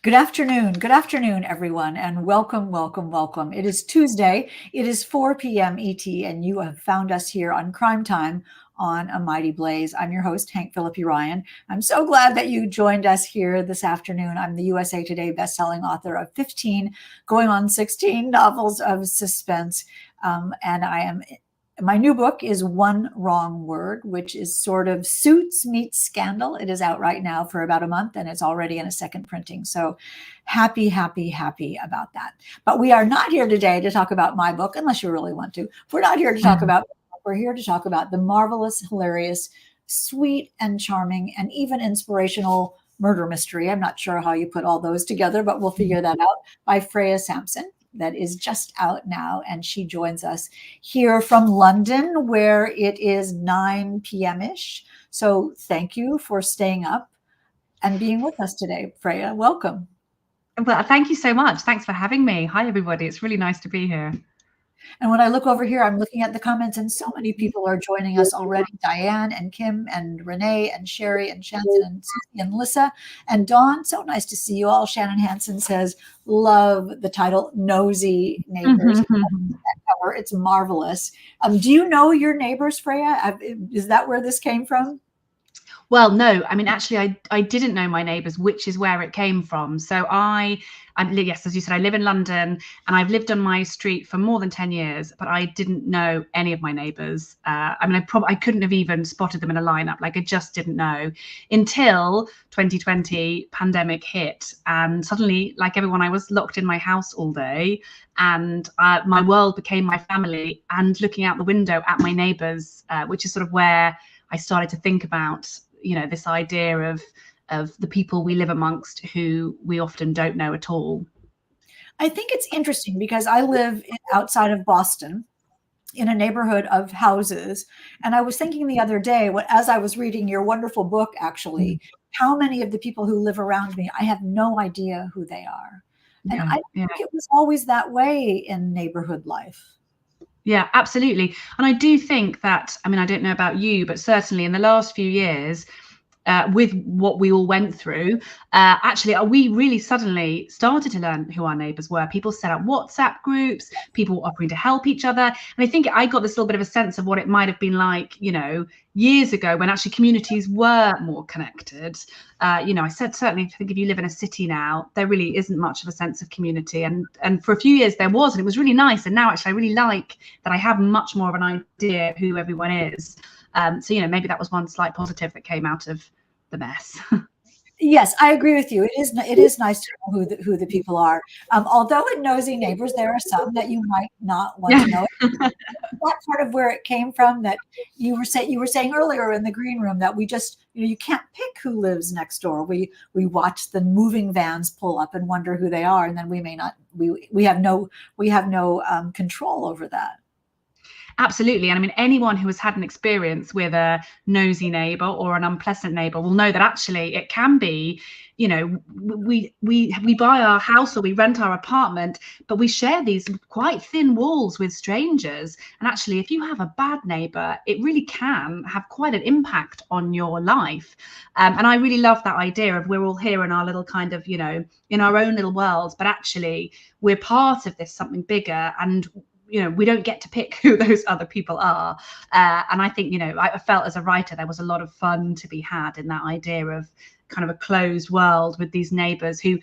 Good afternoon, everyone, and welcome, welcome, welcome. It is Tuesday. It is 4 p.m. ET, and you have found us here on Crime Time on A Mighty Blaze. I'm your host, Hank Phillippi Ryan. I'm so glad that you joined us here this afternoon. I'm the USA Today bestselling author of 15, going on 16 novels of suspense, and my new book is One Wrong Word, which is sort of Suits meets Scandal. It is out right now for about a month, and it's already in a second printing. So happy, happy, happy about that. But we are not here today to talk about my book, unless you really want to. We're not here to talk about, we're here to talk about the marvelous, hilarious, sweet and charming, and even inspirational murder mystery. I'm not sure how you put all those together, but we'll figure that out, by Freya Samson. That is just out now, and she joins us here from London, where it is 9 p.m.-ish. So thank you for staying up and being with us today, Freya. Welcome. Well, thank you so much. Thanks for having me. Hi, everybody. It's really nice to be here. And when I look over here, I'm looking at the comments, and so many people are joining us already. Diane and Kim and Renee and Sherry and Shannon and Susie and Lissa and Dawn. So nice to see you all. Shannon Hansen says, love the title, Nosy Neighbors. Cover. It's marvelous. Do you know your neighbors, Freya? Is that where this came from? Well, no, I mean, actually, I didn't know my neighbours, which is where it came from. So yes, as you said, I live in London, and I've lived on my street for more than 10 years, but I didn't know any of my neighbours. I mean, I couldn't have even spotted them in a lineup. Like, I just didn't know until 2020 pandemic hit. And suddenly, like everyone, I was locked in my house all day, and my world became my family, and looking out the window at my neighbours, which is sort of where I started to think about, this idea of the people we live amongst who we often don't know at all. I think it's interesting because I live outside of Boston in a neighborhood of houses. And I was thinking the other day, as I was reading your wonderful book, actually, how many of the people who live around me, I have no idea who they are. And I think it was always that way in neighborhood life. Yeah, absolutely. And I do think that, I mean, I don't know about you, but certainly in the last few years, with what we all went through, actually, we really suddenly started to learn who our neighbours were. People set up WhatsApp groups, people offering to help each other. And I think I got this little bit of a sense of what it might have been like, years ago, when actually communities were more connected. I said, certainly, I think if you live in a city now, there really isn't much of a sense of community. And for a few years there was, and it was really nice. And now actually I really like that I have much more of an idea of who everyone is. So, maybe that was one slight positive that came out of the mess. Yes, I agree with you. It is nice to know who the people are. Although in Nosy Neighbors, there are some that you might not want to know. That part of where it came from, that you were saying earlier in the green room, that we just, you can't pick who lives next door. We watch the moving vans pull up and wonder who they are, and then we may not. We have no control over that. Absolutely. And I mean, anyone who has had an experience with a nosy neighbour or an unpleasant neighbour will know that actually it can be, we buy our house or we rent our apartment, but we share these quite thin walls with strangers. And actually, if you have a bad neighbour, it really can have quite an impact on your life. And I really love that idea of we're all here in our little kind of, in our own little worlds, but actually we're part of this something bigger, and we don't get to pick who those other people are. And I think, I felt as a writer, there was a lot of fun to be had in that idea of kind of a closed world with these neighbours who,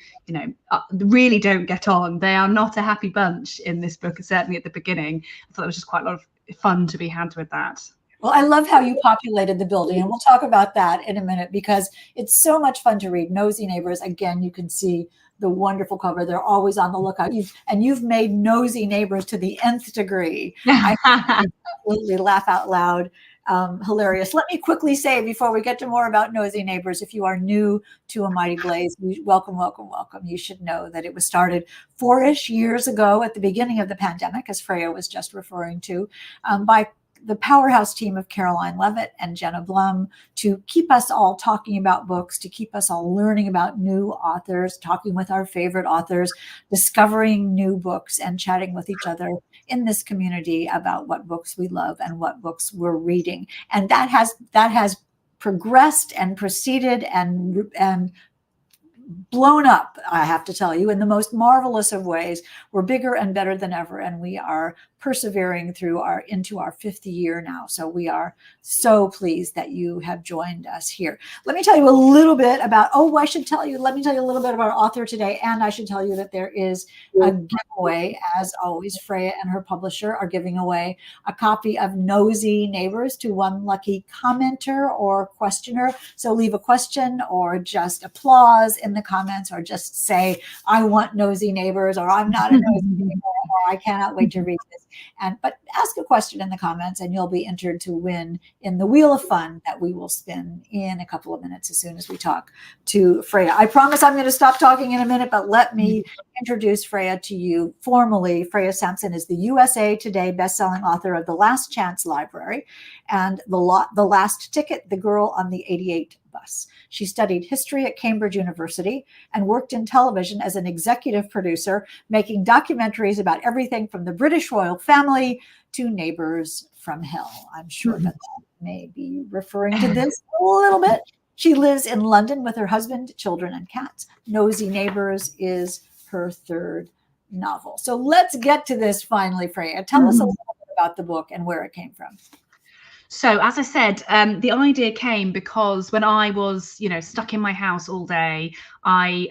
really don't get on. They are not a happy bunch in this book, certainly at the beginning. I thought there was just quite a lot of fun to be had with that. Well, I love how you populated the building, and we'll talk about that in a minute, because it's so much fun to read. Nosy Neighbors, again, you can see the wonderful cover. They're always on the lookout. You've made nosy neighbors to the nth degree. I absolutely laugh out loud. Hilarious. Let me quickly say, before we get to more about Nosy Neighbors, if you are new to A Mighty Blaze, welcome, welcome, welcome. You should know that it was started 4-ish years ago at the beginning of the pandemic, as Freya was just referring to, by the powerhouse team of Caroline Levitt and Jenna Blum, to keep us all talking about books, to keep us all learning about new authors, talking with our favorite authors, discovering new books, and chatting with each other in this community about what books we love and what books we're reading. And that has progressed and proceeded and blown up, I have to tell you, in the most marvelous of ways. We're bigger and better than ever, and we are persevering into our 5th year now. So we are so pleased that you have joined us here. Let me tell you a little bit about, let me tell you a little bit about our author today. And I should tell you that there is a giveaway. As always, Freya and her publisher are giving away a copy of Nosy Neighbors to one lucky commenter or questioner. So leave a question or just applause in the comments, or just say, I want Nosy Neighbors, or I'm not a nosy neighbor, or I cannot wait to read this. But ask a question in the comments and you'll be entered to win in the Wheel of Fun that we will spin in a couple of minutes as soon as we talk to Freya. I promise I'm going to stop talking in a minute, but let me introduce Freya to you formally. Freya Samson is the USA Today bestselling author of The Last Chance Library and The Last Ticket, The Girl on the 88 Bus. She studied history at Cambridge University and worked in television as an executive producer, making documentaries about everything from the British royal family to Neighbors from Hell. I'm sure that may be referring to this a little bit. She lives in London with her husband, children, and cats. Nosy Neighbors is her 3rd novel. So let's get to this finally, Freya. Tell us a little bit about the book and where it came from. So, as I said, the idea came because when I was, stuck in my house all day, I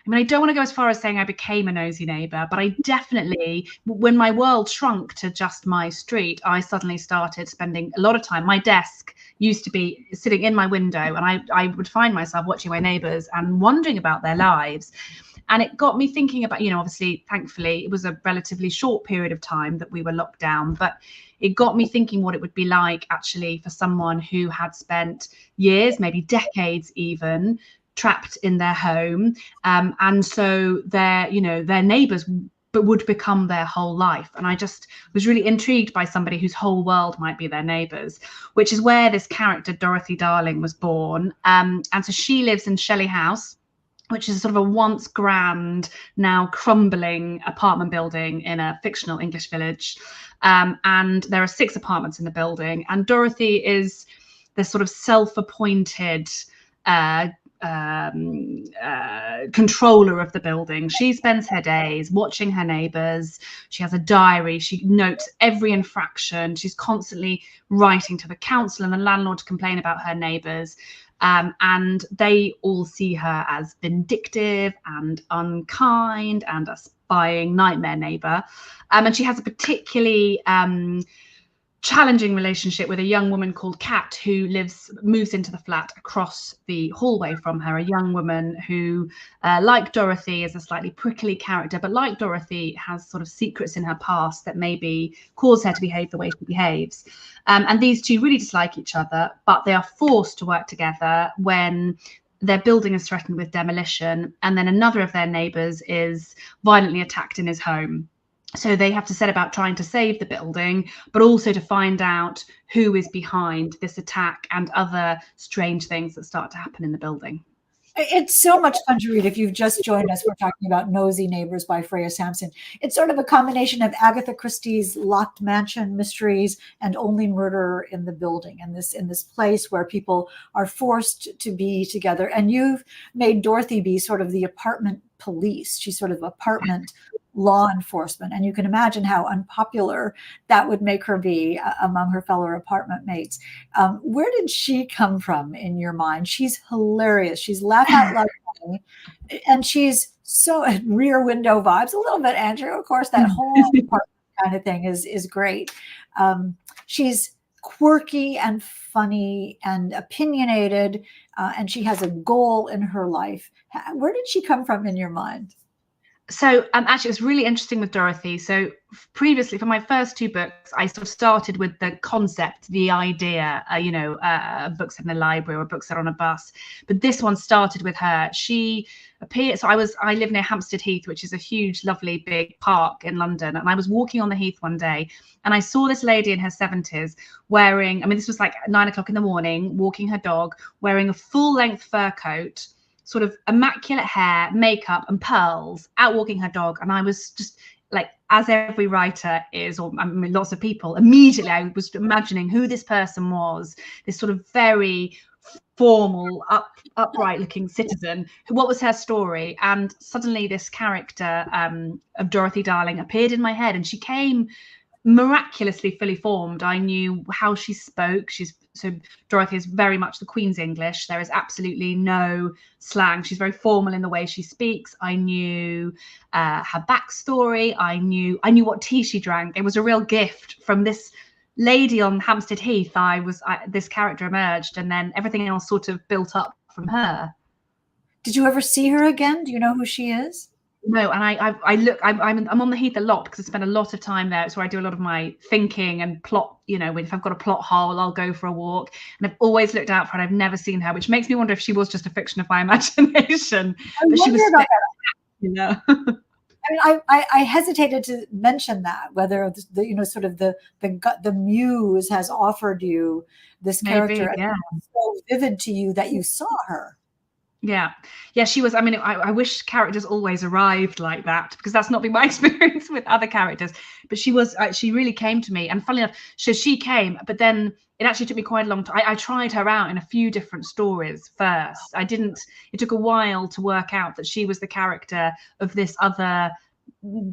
don't want to go as far as saying I became a nosy neighbor, but I definitely, when my world shrunk to just my street, I suddenly started spending a lot of time. My desk used to be sitting in my window, and I would find myself watching my neighbors and wondering about their lives. And it got me thinking about, obviously, thankfully, it was a relatively short period of time that we were locked down, but it got me thinking what it would be like actually for someone who had spent years, maybe decades even, trapped in their home. And so their neighbors would become their whole life. And I just was really intrigued by somebody whose whole world might be their neighbors, which is where this character, Dorothy Darling, was born. And so she lives in Shelley House, which is sort of a once grand, now crumbling apartment building in a fictional English village. And there are 6 apartments in the building. And Dorothy is the sort of self-appointed controller of the building. She spends her days watching her neighbors. She has a diary. She notes every infraction. She's constantly writing to the council and the landlord to complain about her neighbors. And they all see her as vindictive and unkind and a spying nightmare neighbor. And she has a particularly challenging relationship with a young woman called Kat, who moves into the flat across the hallway from her, a young woman who, like Dorothy, is a slightly prickly character, but like Dorothy has sort of secrets in her past that maybe cause her to behave the way she behaves. And these two really dislike each other, but they are forced to work together when their building is threatened with demolition, and then another of their neighbors is violently attacked in his home. So they have to set about trying to save the building, but also to find out who is behind this attack and other strange things that start to happen in the building. It's so much fun to read. If you've just joined us, we're talking about Nosy Neighbors by Freya Samson. It's sort of a combination of Agatha Christie's Locked Mansion mysteries and Only Murder in the Building, in this place where people are forced to be together. And you've made Dorothy be sort of the apartment police. She's sort of apartment law enforcement, and you can imagine how unpopular that would make her be among her fellow apartment mates. Where did she come from in your mind? She's hilarious. She's laugh out loud funny, and she's so Rear Window vibes, a little bit, Andrew. Of course, that whole apartment kind of thing is great. She's quirky and funny and opinionated, and she has a goal in her life. Where did she come from in your mind? So actually, it was really interesting with Dorothy. So previously, for my first 2 books, I sort of started with the concept, the idea, books in the library or books that are on a bus. But this one started with her. She appeared. So I live near Hampstead Heath, which is a huge, lovely, big park in London. And I was walking on the Heath one day, and I saw this lady in her 70s wearing, this was like 9 o'clock in the morning, walking her dog, wearing a full-length fur coat, sort of immaculate hair, makeup and pearls, out walking her dog. And I was just like, as every writer is, or lots of people, immediately I was imagining who this person was, this sort of very formal, upright looking citizen. What was her story? And suddenly this character of Dorothy Darling appeared in my head, and she came miraculously fully formed. I knew how she spoke. Dorothy is very much the Queen's English. There is absolutely no slang. She's very formal in the way she speaks. I knew her backstory. I knew what tea she drank. It was a real gift from this lady on Hampstead Heath. This character emerged, and then everything else sort of built up from her. Did you ever see her again? Do you know who she is? No, and I'm on the Heath a lot because I spend a lot of time there. It's where I do a lot of my thinking and plot. You know, if I've got a plot hole, I'll go for a walk. And I've always looked out for her, and I've never seen her, which makes me wonder if she was just a fiction of my imagination. But she was, you know. I mean, I hesitated to mention that, whether the you know, sort of the muse has offered you this character, maybe, yeah, so vivid to you that you saw her. Yeah, she was. I mean, I wish characters always arrived like that, because that's not been my experience with other characters. But she was. She really came to me, and funnily enough, so she came. But then it actually took me quite a long time. I tried her out in a few different stories first. I didn't. It took a while to work out that she was the character of this other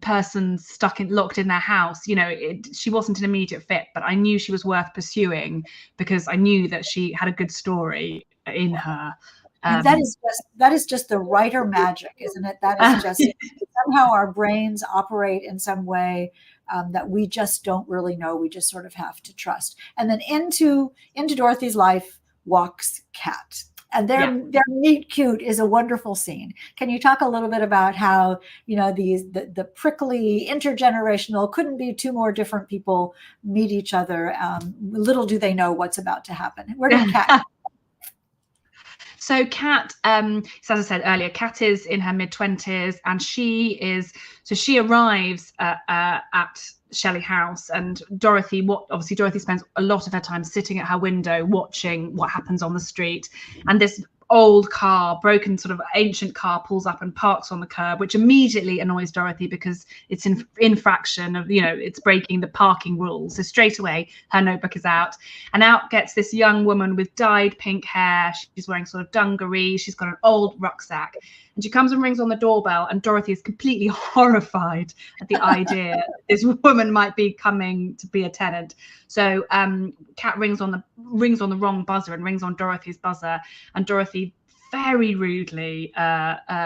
person locked in their house. You know, she wasn't an immediate fit, but I knew she was worth pursuing because I knew that she had a good story in her. And that is just the writer magic, isn't it? That is just somehow our brains operate in some way that we just don't really know. We just sort of have to trust. And then into Dorothy's life walks Cat. And their meet cute is a wonderful scene. Can you talk a little bit about how, you know, the prickly intergenerational, couldn't be two more different people meet each other? Little do they know what's about to happen. Where did Cat? So Cat, so as I said earlier, Cat is in her mid-20s, and she arrives at Shelley House, and Dorothy spends a lot of her time sitting at her window watching what happens on the street. And this old car, broken sort of ancient car, pulls up and parks on the curb, which immediately annoys Dorothy because it's an infraction of, you know, it's breaking the parking rules. So straight away her notebook is out, and out gets this young woman with dyed pink hair. She's wearing sort of dungarees. She's got an old rucksack, and she comes and rings on the doorbell, and Dorothy is completely horrified at the idea this woman might be coming to be a tenant. So Cat rings on the wrong buzzer and rings on Dorothy's buzzer, and Dorothy very rudely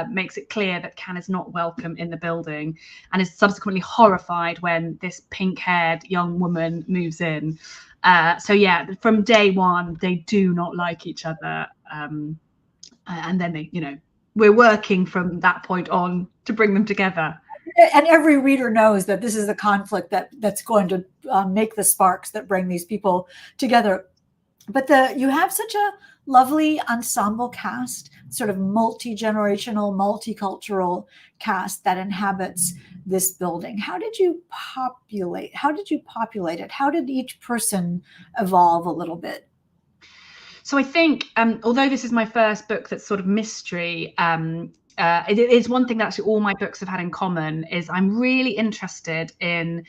makes it clear that Cat is not welcome in the building, and is subsequently horrified when this pink-haired young woman moves in. So yeah, from day one they do not like each other, and then they, you know, we're working from that point on to bring them together. And every reader knows that this is the conflict that's going to make the sparks that bring these people together. But you have such a lovely ensemble cast, sort of multi-generational, multicultural cast that inhabits this building. How did you populate it? How did each person evolve a little bit? So I think, although this is my first book that's sort of mystery, it is one thing that actually all my books have had in common is I'm really interested in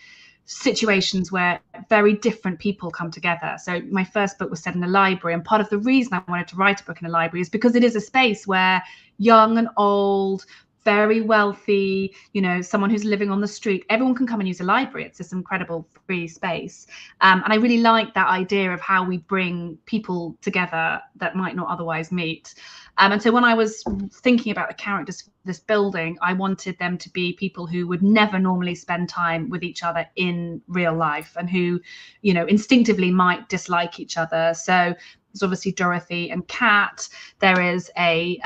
situations where very different people come together. So my first book was set in a library, and part of the reason I wanted to write a book in a library is because it is a space where young and old, very wealthy, you know, someone who's living on the street, everyone can come and use a library. It's this incredible free space. And I really like that idea of how we bring people together that might not otherwise meet. And so when I was thinking about the characters for this building, I wanted them to be people who would never normally spend time with each other in real life, and who, you know, instinctively might dislike each other. So there's obviously Dorothy and Cat. There is a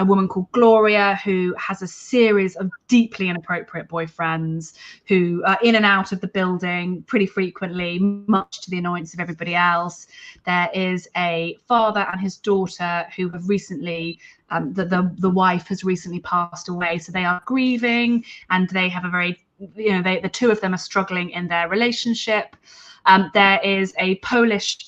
woman called Gloria who has a series of deeply inappropriate boyfriends who are in and out of the building pretty frequently, much to the annoyance of everybody else. There is a father and his daughter who have recently, the wife has recently passed away, so they are grieving, and they have a very, you know, the two of them are struggling in their relationship. There is a Polish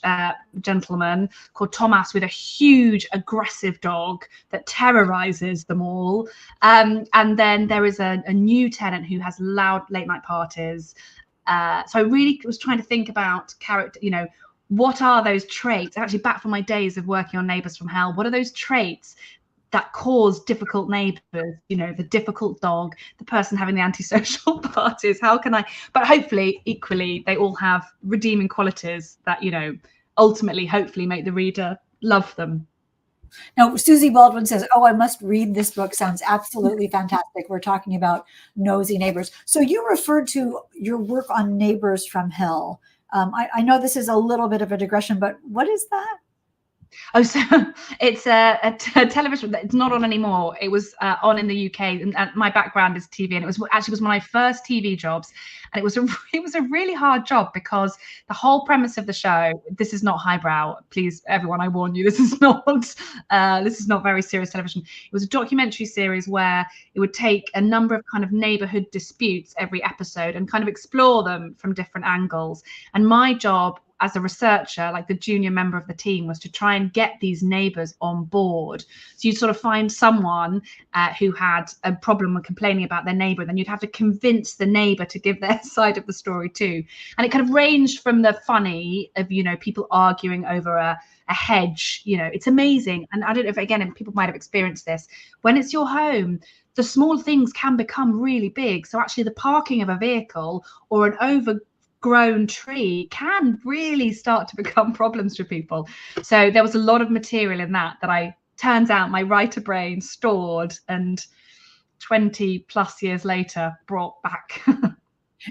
gentleman called Thomas with a huge aggressive dog that terrorizes them all. And then there is a new tenant who has loud late night parties. So I really was trying to think about character, you know, what are those traits, actually back from my days of working on Neighbours from Hell, what are those traits that cause difficult neighbours, you know, the difficult dog, the person having the antisocial parties? How can I, but hopefully equally they all have redeeming qualities that, you know, ultimately hopefully make the reader love them. Now, Susie Baldwin says, oh, I must read this book. Sounds absolutely fantastic. We're talking about Nosy Neighbors. So you referred to your work on Neighbors from Hell. I know this is a little bit of a digression, but what is that? Oh, so it's a television. It's not on anymore. It was on in the UK, and my background is TV, and it was one of my first TV jobs, and it was a really hard job because the whole premise of the show. This is not highbrow, please, everyone. I warn you, this is not very serious television. It was a documentary series where it would take a number of kind of neighborhood disputes every episode and kind of explore them from different angles. And my job as a researcher, like the junior member of the team, was to try and get these neighbors on board. So you'd sort of find someone who had a problem with complaining about their neighbor, then you'd have to convince the neighbor to give their side of the story too. And it kind of ranged from the funny of, you know, people arguing over a hedge, you know, it's amazing. And I don't know if, again, people might have experienced this. When it's your home, the small things can become really big. So actually the parking of a vehicle or an overgrown tree can really start to become problems for people. So there was a lot of material in that turns out my writer brain stored and 20 plus years later brought back.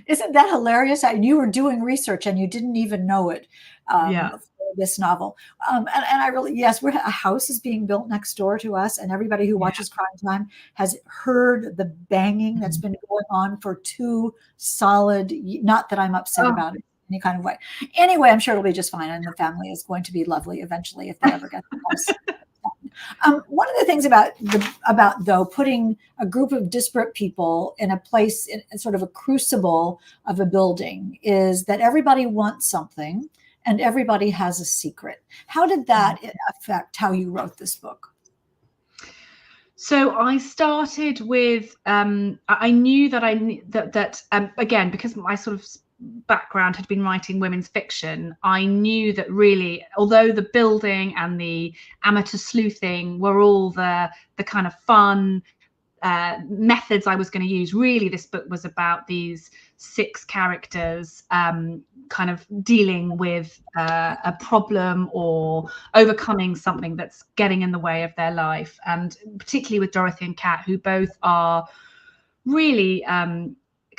Isn't that hilarious? You were doing research and you didn't even know it. Yeah. For this novel. And I really, yes, a house is being built next door to us, and everybody who watches Crime Time has heard the banging that's been going on for 2 solid, not that I'm upset about it in any kind of way. Anyway, I'm sure it'll be just fine, and the family is going to be lovely eventually if they ever get the house. One of the things about though putting a group of disparate people in a place, in sort of a crucible of a building, is that everybody wants something and everybody has a secret. How did that affect how you wrote this book? So I started with I knew that again, because my sort of background had been writing women's fiction, I knew that really, although the building and the amateur sleuthing were all the kind of fun methods I was going to use, really this book was about these 6 characters kind of dealing with a problem or overcoming something that's getting in the way of their life. And particularly with Dorothy and Kat, who both are really kind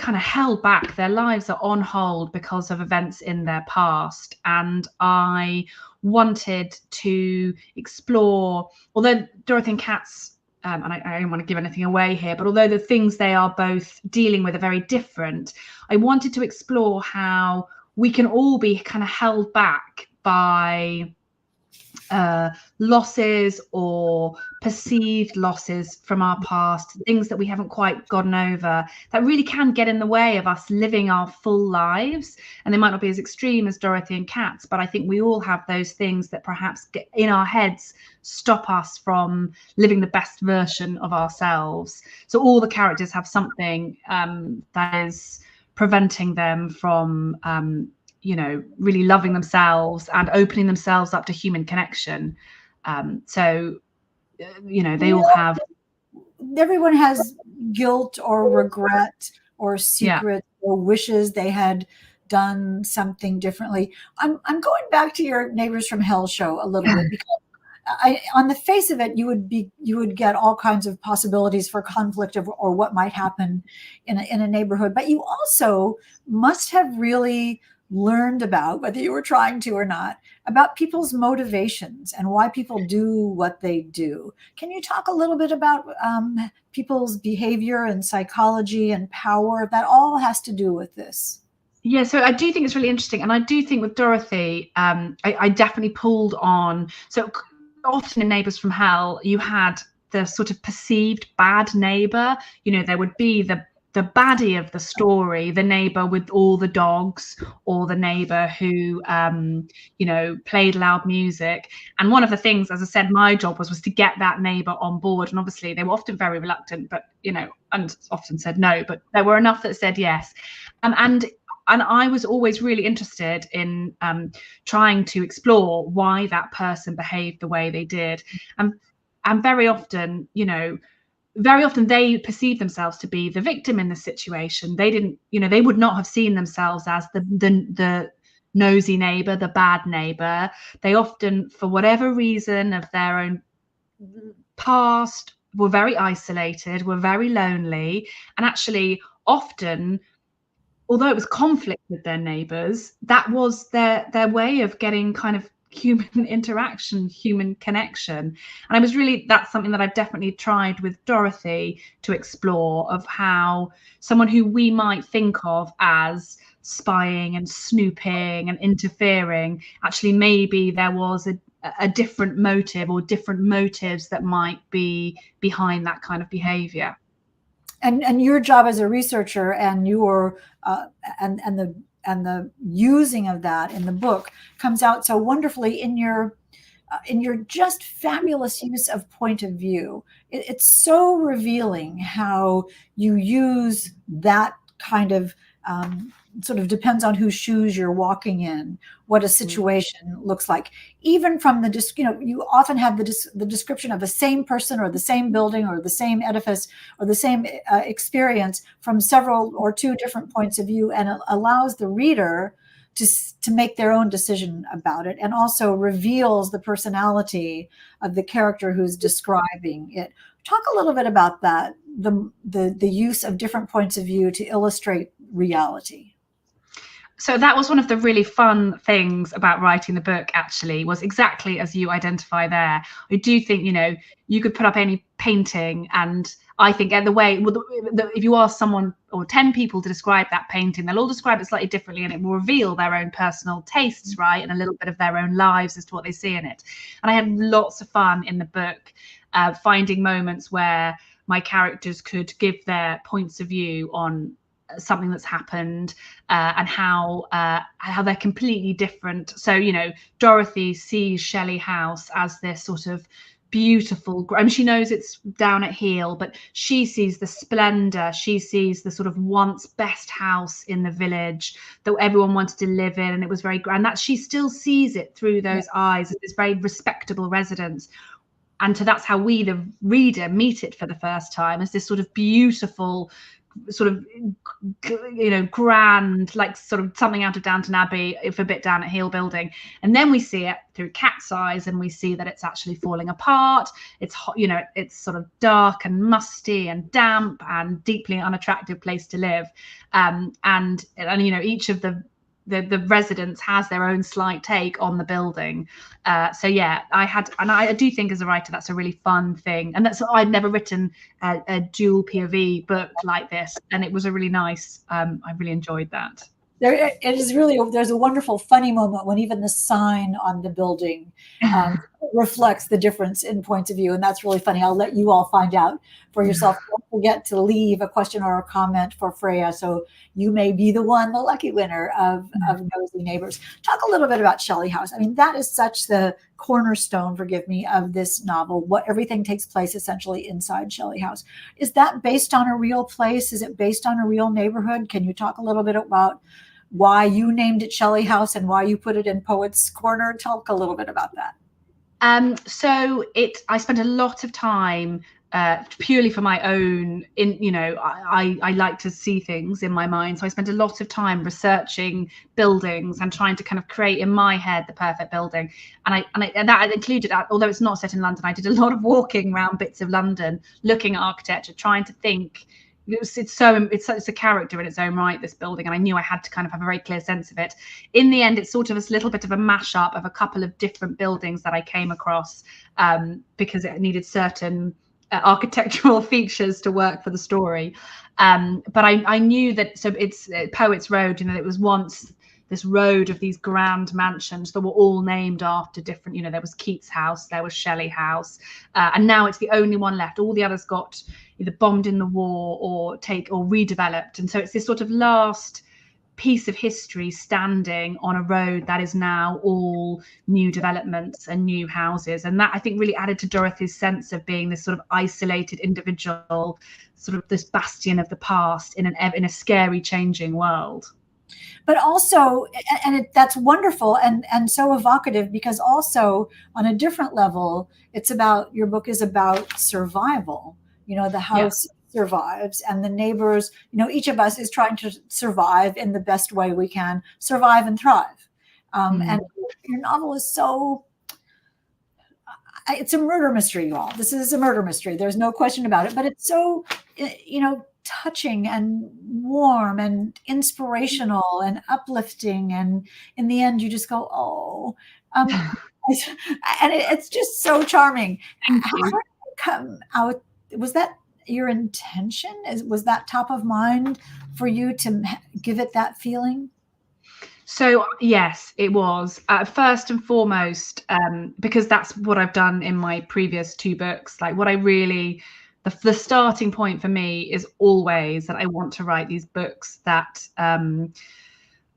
of held back. Their lives are on hold because of events in their past. And I wanted to explore, although Dorothy and Kat's and I don't want to give anything away here, but although the things they are both dealing with are very different, I wanted to explore how we can all be kind of held back by losses or perceived losses from our past, things that we haven't quite gotten over, that really can get in the way of us living our full lives. And they might not be as extreme as Dorothy and Kat's, but I think we all have those things that perhaps get in our heads, stop us from living the best version of ourselves. So all the characters have something that is preventing them from you know, really loving themselves and opening themselves up to human connection. So, you know, they all have. Everyone has guilt or regret or secret or wishes they had done something differently. I'm going back to your Neighbors from Hell show a little bit, because on the face of it, you would get all kinds of possibilities for conflict or what might happen in a neighborhood. But you also must have really learned about, whether you were trying to or not, about people's motivations and why people do what they do. Can you talk a little bit about people's behavior and psychology and power? That all has to do with this. Yeah, so I do think it's really interesting. And I do think with Dorothy, I definitely pulled on. So often in Neighbours from Hell, you had the sort of perceived bad neighbor. You know, there would be the baddie of the story, the neighbor with all the dogs, or the neighbor who, you know, played loud music. And one of the things, as I said, my job was to get that neighbor on board. And obviously they were often very reluctant, but, you know, and often said no, but there were enough that said yes. And I was always really interested in trying to explore why that person behaved the way they did. And very often, very often they perceive themselves to be the victim in the situation. They didn't, they would not have seen themselves as the nosy neighbor, the bad neighbor. They often, for whatever reason of their own past, were very isolated, were very lonely, and actually often, although it was conflict with their neighbors, that was their way of getting kind of human interaction, human connection. And that's something that I've definitely tried with Dorothy to explore, of how someone who we might think of as spying and snooping and interfering, actually maybe there was a different motive or different motives that might be behind that kind of behavior. And your job as a researcher and your and the using of that in the book comes out so wonderfully in your just fabulous use of point of view. It's so revealing how you use that kind of sort of depends on whose shoes you're walking in, what a situation looks like. Even from you often have the description of the same person or the same building or the same edifice or the same experience from several or two different points of view, and it allows the reader to make their own decision about it, and also reveals the personality of the character who's describing it. Talk a little bit about that, the use of different points of view to illustrate reality. So that was one of the really fun things about writing the book, actually, was exactly as you identify there. I do think, you could put up any painting, and I think if you ask someone or 10 people to describe that painting, they'll all describe it slightly differently, and it will reveal their own personal tastes, right? And a little bit of their own lives as to what they see in it. And I had lots of fun in the book finding moments where my characters could give their points of view on something that's happened, and how they're completely different. So Dorothy sees Shelley House as this sort of beautiful, she knows it's down at heel, but she sees the splendor, she sees the sort of once best house in the village that everyone wanted to live in, and it was very grand, that she still sees it through those eyes, this very respectable residence. And so that's how we, the reader, meet it for the first time, as this sort of beautiful, sort of grand, like sort of something out of Downton Abbey, if a bit down at heel building. And then we see it through cat's eyes, and we see that it's actually falling apart. It's hot, it's sort of dark and musty and damp and deeply unattractive place to live. And each of the residents has their own slight take on the building. So yeah, I do think as a writer that's a really fun thing, and I'd never written a dual POV book like this, and it was a really nice. I really enjoyed that. There's a wonderful funny moment when even the sign on the building reflects the difference in points of view, and that's really funny. I'll let you all find out for yourself. Don't forget to leave a question or a comment for Freya, so you may be the lucky winner of Nosy Neighbors. Talk a little bit about Shelley House. I mean, that is such the cornerstone, forgive me, of this novel. Everything takes place essentially inside Shelley House. Is that based on a real place? Is it based on a real neighborhood? Can you talk a little bit about why you named it Shelley House and why you put it in Poets Corner? Talk a little bit about that. I spent a lot of time purely for my own, I like to see things in my mind. So I spent a lot of time researching buildings and trying to kind of create in my head the perfect building. And that included, although it's not set in London, I did a lot of walking around bits of London, looking at architecture, trying to think. It's a character in its own right, this building, and I knew I had to kind of have a very clear sense of it. In the end, it's sort of a little bit of a mashup of a couple of different buildings that I came across because it needed certain architectural features to work for the story. But I knew that, so it's Poets Road, it was once this road of these grand mansions that were all named after different, there was Keats House, there was Shelley House, and now it's the only one left. All the others got either bombed in the war or redeveloped. And so it's this sort of last piece of history standing on a road that is now all new developments and new houses. And that, I think, really added to Dorothy's sense of being this sort of isolated individual, sort of this bastion of the past in a scary, changing world. But also, that's wonderful and so evocative, because also on a different level, your book is about survival. The Yeah. house survives, and the neighbors, each of us is trying to survive in the best way we can, survive and thrive. And your novel is it's a murder mystery, you all. This is a murder mystery. There's no question about it. But it's so, touching and warm and inspirational and uplifting. And in the end, you just go, oh, and it's just so charming. Thank How you. did it come out? Was that your intention? Was that top of mind for you to give it that feeling? So yes, it was. First and foremost, because that's what I've done in my previous 2 books. Like, what I really, the starting point for me is always that I want to write these books that, and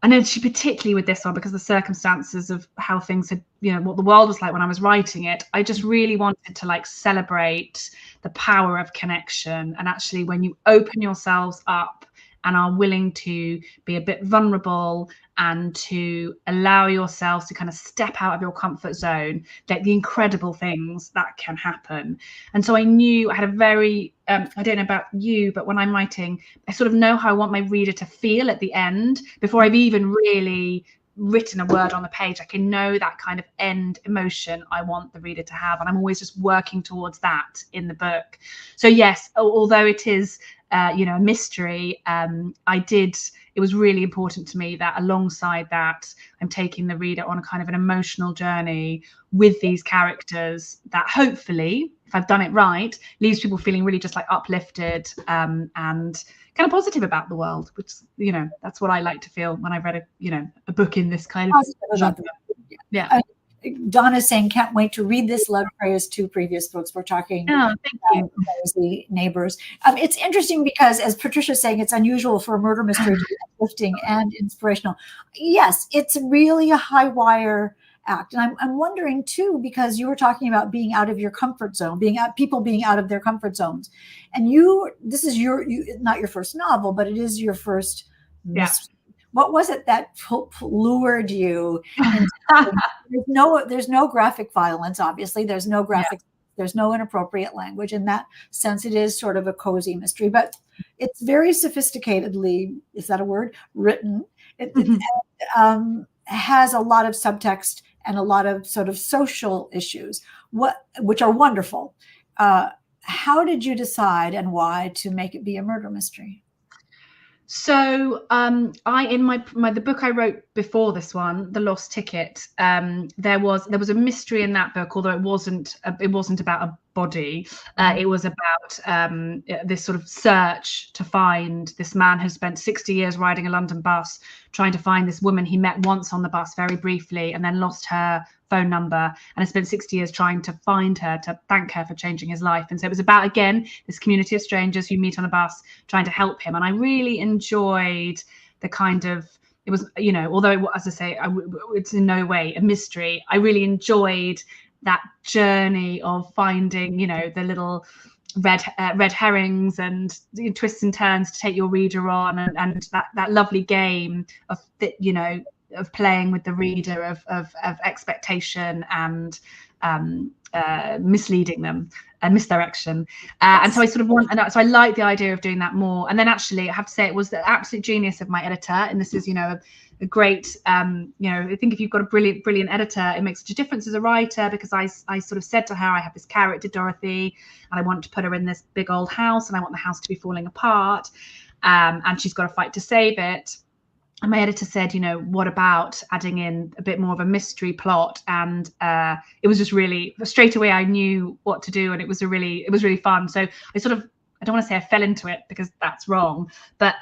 actually particularly with this one, because the circumstances of how things had, what the world was like when I was writing it, I just really wanted to celebrate the power of connection. And actually, when you open yourselves up and are willing to be a bit vulnerable and to allow yourselves to kind of step out of your comfort zone, like the incredible things that can happen. And so I knew I had a very, I don't know about you, but when I'm writing, I sort of know how I want my reader to feel at the end before I've even really written a word on the page. I can know that kind of end emotion I want the reader to have, and I'm always just working towards that in the book. So yes, although it is a mystery, it was really important to me that alongside that, I'm taking the reader on a kind of an emotional journey with these characters that hopefully, if I've done it right, leaves people feeling really just uplifted and kind of positive about the world, which, that's what I like to feel when I've read a book in this kind of genre. Yeah. Donna's saying, can't wait to read this. Love Freya's 2 previous books. We're talking thank you. NOSY Neighbors. It's interesting because, as Patricia's saying, it's unusual for a murder mystery to be uplifting and inspirational. Yes, it's really a high wire act. And I'm wondering too, because you were talking about being out of your comfort zone, people being out of their comfort zones. And this is not your first novel, but it is your first mystery. What was it that lured you? There's no graphic violence, obviously. There's no graphic. Yeah. There's no inappropriate language. In that sense, it is sort of a cozy mystery, but it's very sophisticatedly, is that a word, written. It has a lot of subtext and a lot of sort of social issues, which are wonderful. How did you decide and why to make it be a murder mystery? So in the book I wrote before this one, The Lost Ticket, there was a mystery in that book, although it wasn't about a body. It was about this sort of search to find this man who spent 60 years riding a London bus, trying to find this woman he met once on the bus very briefly, and then lost her phone number, and has spent 60 years trying to find her, to thank her for changing his life. And so it was about, again, this community of strangers you meet on a bus trying to help him. And I really enjoyed the kind of, it was, although, as I say, it's in no way a mystery, I really enjoyed that journey of finding, the little red herrings and twists and turns to take your reader on, and that lovely game of, of playing with the reader, of expectation and misleading them and misdirection. And so I sort of so I like the idea of doing that more. And then actually, I have to say, it was the absolute genius of my editor. And this is, a great, I think if you've got a brilliant editor, it makes such a difference as a writer, because I sort of said to her, I have this character, Dorothy, and I want to put her in this big old house, and I want the house to be falling apart. And she's got to fight to save it. And my editor said, what about adding in a bit more of a mystery plot? And it was just really, straight away, I knew what to do, and it was really fun. So I sort of, I don't want to say I fell into it, because that's wrong, but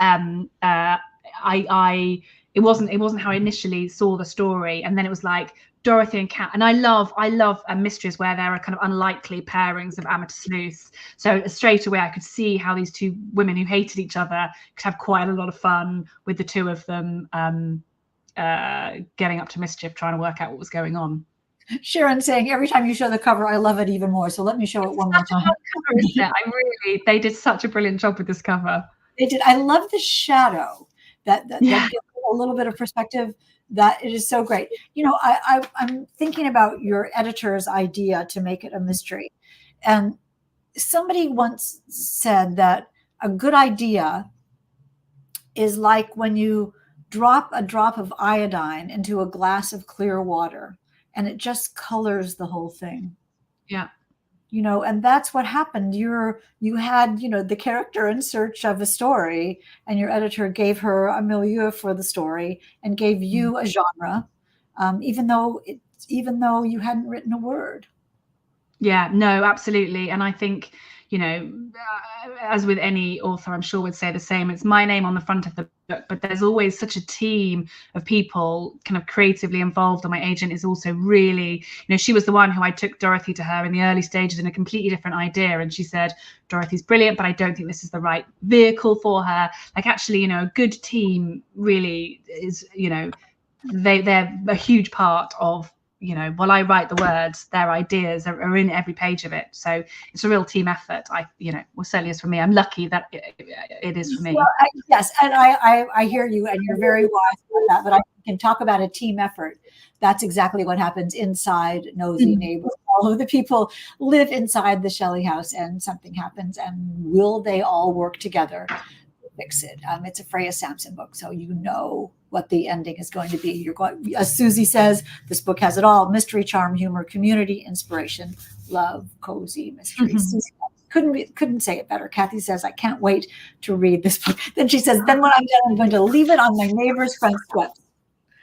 it wasn't how I initially saw the story. And then it was like Dorothy and Kat, and I love mysteries where there are kind of unlikely pairings of amateur sleuths. So straight away I could see how these 2 women who hated each other could have quite a lot of fun with the 2 of them getting up to mischief, trying to work out what was going on. Sharon saying, every time you show the cover, I love it even more. So let me show it one more time. Cover, isn't it? They did such a brilliant job with this cover. They did. I love the shadow that a little bit of perspective, that it is so great. I'm thinking about your editor's idea to make it a mystery. And somebody once said that a good idea is like when you drop a drop of iodine into a glass of clear water and it just colors the whole thing. Yeah. And that's what happened. You had, the character in search of a story, and your editor gave her a milieu for the story and gave you a genre, even though you hadn't written a word. Yeah, no, absolutely. And I think, as with any author, I'm sure would say the same. It's my name on the front of the book, but there's always such a team of people kind of creatively involved. And my agent is also really, she was the one who I took Dorothy to her in the early stages in a completely different idea. And she said, Dorothy's brilliant, but I don't think this is the right vehicle for her. Like, actually, a good team really is, they're a huge part of, while I write the words, their ideas are in every page of it. So it's a real team effort. Well, certainly is for me. I'm lucky that it is for me. Well, yes, and I hear you, and you're very wise about that. But I can talk about a team effort. That's exactly what happens inside Nosy Neighbors. All of the people live inside the Shelley house, and something happens. And will they all work together to fix it? It's a Freya Samson book, so what the ending is going to be. You're going, as Susie says, this book has it all: mystery, charm, humor, community, inspiration, love, cozy mystery. Susie couldn't say it better. Kathy says, I can't wait to read this book. Then she says, then when I'm done, I'm going to leave it on my neighbor's front steps.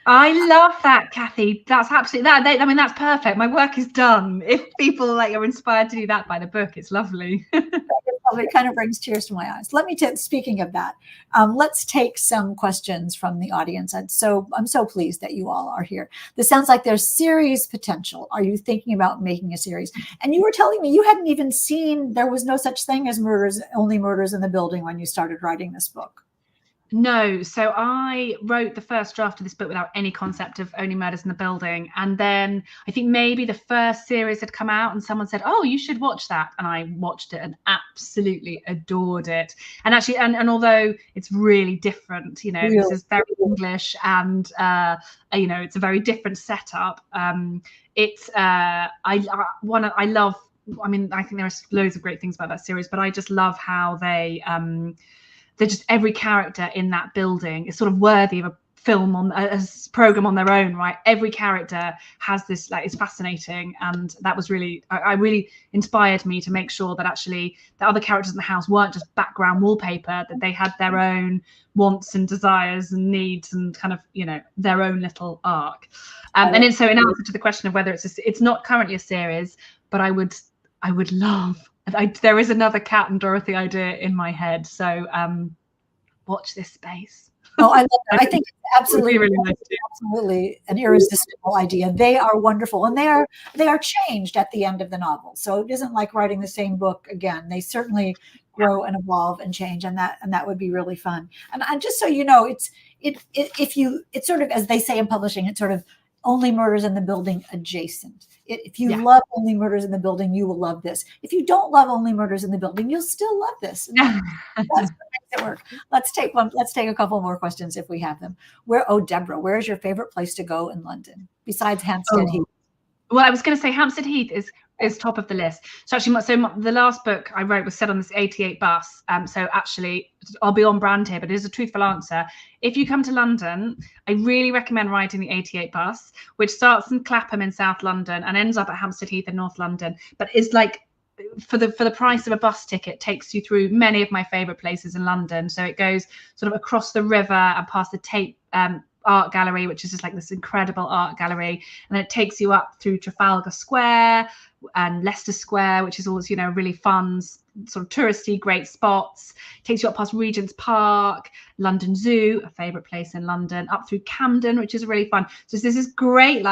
I love that, Kathy. That's absolutely that. I mean, that's perfect. My work is done. If people are inspired to do that by the book, it's lovely. It kind of brings tears to my eyes. Speaking of that, let's take some questions from the audience. I'm so pleased that you all are here. This sounds like there's series potential. Are you thinking about making a series? And you were telling me you hadn't even seen, there was no such thing as Only Murders in the Building when you started writing this book. No, so I wrote the first draft of this book without any concept of Only Murders in the Building. And then I think maybe the first series had come out and someone said, oh, you should watch that. And I watched it and absolutely adored it. And actually, and although it's really different, this is very English and, it's a very different setup. I think there's loads of great things about that series, but I just love how they're just, every character in that building is sort of worthy of a film on a program on their own, right? Every character has this, it's fascinating. And that was really, I really inspired me to make sure that actually the other characters in the house weren't just background wallpaper, that they had their own wants and desires and needs and kind of, their own little arc. And in answer to the question of whether it's not currently a series, but I would love, there is another Cat and Dorothy idea in my head. So watch this space. Oh, I love that. I think it's absolutely an irresistible idea. They are wonderful, and they are changed at the end of the novel. So it isn't like writing the same book again. They certainly grow and evolve and change, and that would be really fun. And just so you know, it's sort of, as they say in publishing, it's sort of Only Murders in the Building adjacent. If you love Only Murders in the Building, you will love this. If you don't love Only Murders in the Building, you'll still love this. That's what makes it work. Let's take a couple more questions if we have them. Deborah, where is your favorite place to go in London besides Hampstead Heath? Well, I was going to say Hampstead Heath is top of the list. So actually, the last book I wrote was set on this 88 bus. So actually, I'll be on brand here, but it is a truthful answer. If you come to London, I really recommend riding the 88 bus, which starts in Clapham in South London and ends up at Hampstead Heath in North London. But it's like, for the price of a bus ticket, takes you through many of my favorite places in London. So it goes sort of across the river and past the Tate Art Gallery, which is just like this incredible art gallery, and then it takes you up through Trafalgar Square and Leicester Square, which is always really fun, sort of touristy, great spots. Takes you up past Regent's Park, London Zoo, a favorite place in London, up through Camden, which is really fun. So this is great,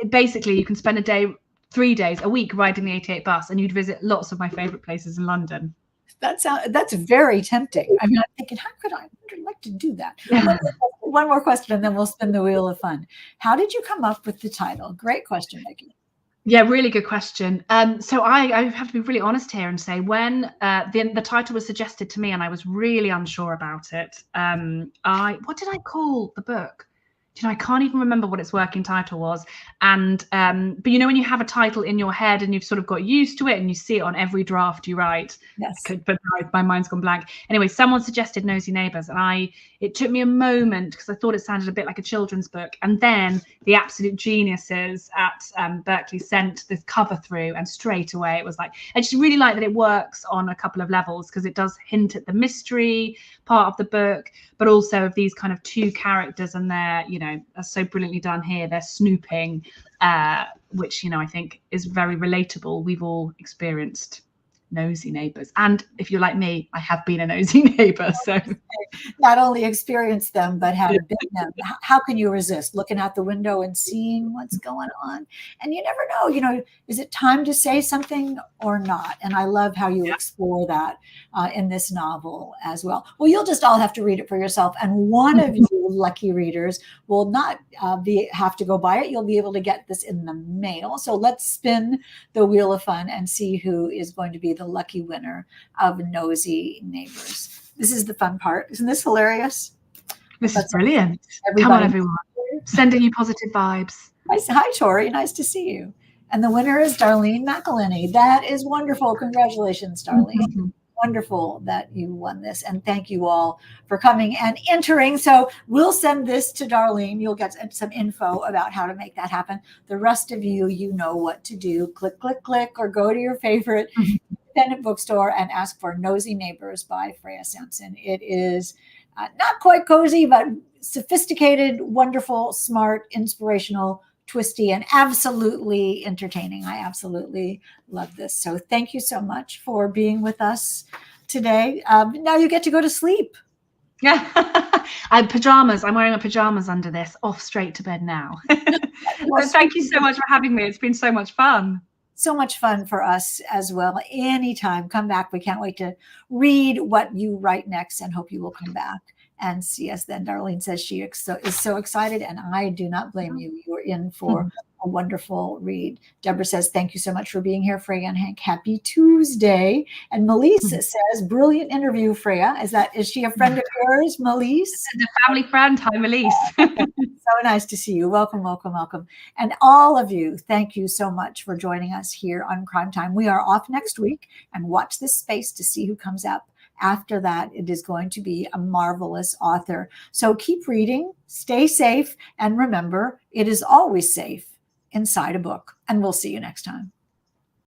basically you can spend a day, 3 days, a week riding the 88 bus, and you'd visit lots of my favorite places in London. That's very tempting. I mean, I'm thinking, how could I? I'd like to do that. One more question, and then we'll spin the wheel of fun. How did you come up with the title? Great question, Vicki. Yeah, really good question. So I have to be really honest here and say, when the title was suggested to me and I was really unsure about it, what did I call the book? Do you know, I can't even remember what its working title was. And but you know, when you have a title in your head and you've sort of got used to it and you see it on every draft you write, Yes. but my mind's gone blank. Anyway, someone suggested Nosy Neighbours, and it took me a moment because I thought it sounded a bit like a children's book. And then the absolute geniuses at Berkeley sent this cover through, and straight away it was like, I just really like that it works on a couple of levels, because it does hint at the mystery part of the book, but also of these kind of two characters, and they're, you know, are so brilliantly done here. They're snooping, which, you know, I think is very relatable. We've all experienced nosy neighbors, and if you're like me, I have been a nosy neighbor. So not only experienced them, but have been them. How can you resist looking out the window and seeing what's going on? And you never know, you know, is it time to say something or not? And I love how you explore that in this novel as well. Well, you'll just all have to read it for yourself. And one of you lucky readers will not have to go buy it. You'll be able to get this in the mail. So let's spin the wheel of fun and see who is going to be the lucky winner of Nosy Neighbors. This is the fun part. Isn't this hilarious? This is brilliant. Come on, everyone. Sending you positive vibes. Hi, Tori. Nice to see you. And the winner is Darlene McElhenney. That is wonderful. Congratulations, Darlene. Wonderful that you won this. And thank you all for coming and entering. So we'll send this to Darlene. You'll get some info about how to make that happen. The rest of you, you know what to do. Click, click, click, or go to your favorite independent bookstore and ask for Nosy Neighbors by Freya Samson. It is not quite cozy, but sophisticated, wonderful, smart, inspirational, twisty, and absolutely entertaining. I absolutely love this. So thank you so much for being with us today. Now you get to go to sleep. Yeah, I'm pajamas. I'm wearing my pajamas under this. Off straight to bed now. Well, thank you so much for having me. It's been so much fun. So much fun for us as well. Anytime, come back. We can't wait to read what you write next, and hope you will come back and see us then. Darlene says she is so excited, and I do not blame you. You're in for a wonderful read. Deborah says, thank you so much for being here, Freya and Hank. Happy Tuesday. And Melise says, brilliant interview, Freya. Is she a friend of yours, Melise? A family friend. Hi, Melise. So nice to see you. Welcome, welcome, welcome. And all of you, thank you so much for joining us here on Crime Time. We are off next week, and watch this space to see who comes up. After that, it is going to be a marvelous author. So keep reading, stay safe, and remember, it is always safe inside a book. And we'll see you next time.